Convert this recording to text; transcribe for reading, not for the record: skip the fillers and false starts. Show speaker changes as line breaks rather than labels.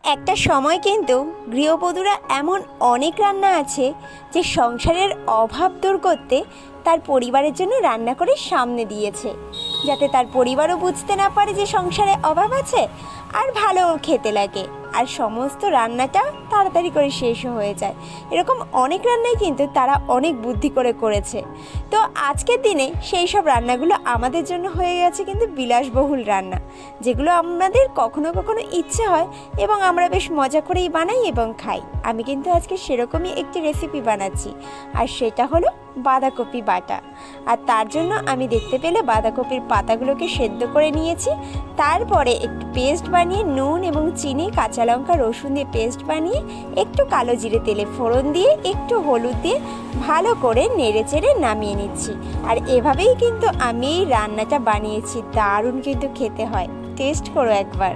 একটা সময় কিন্তু গৃহবধূরা এমন অনেক রান্না আছে যে সংসারের অভাব দূর করতে তার পরিবারের জন্য রান্না করে সামনে দিয়েছে, যাতে তার পরিবারও বুঝতে না পারে যে সংসারে অভাব আছে আর ভালো খেতে লাগে, আর সমস্ত রান্নাটা তাড়াতাড়ি করে শেষও হয়ে যায়। এরকম অনেক রান্নাই কিন্তু তারা অনেক বুদ্ধি করে করেছে। তো আজকের দিনে সেই সব রান্নাগুলো আমাদের জন্য হয়ে গেছে কিন্তু বিলাসবহুল রান্না, যেগুলো আমাদের কখনো কখনো ইচ্ছে হয় এবং আমরা বেশ মজা করেই বানাই এবং খাই। আমি কিন্তু আজকে সেরকমই একটি রেসিপি বানাচ্ছি, আর সেটা হলো বাঁধাকপি বাটা। আর তার জন্য আমি দেখতে পেলে বাঁধাকপির পাতাগুলোকে সেদ্ধ করে নিয়েছি, তারপরে একটু পেস্ট বানিয়ে নুন এবং চিনি, কাঁচা লঙ্কা, রসুন দিয়ে পেস্ট বানিয়ে একটু কালো জিরে তেলে ফোড়ন দিয়ে একটু হলুদ দিয়ে ভালো করে নেড়ে চেড়ে নামিয়ে নিচ্ছি। আর এভাবেই কিন্তু আমি এই রান্নাটা বানিয়েছি, দারুণ কিন্তু খেতে হয়, টেস্ট করো একবার।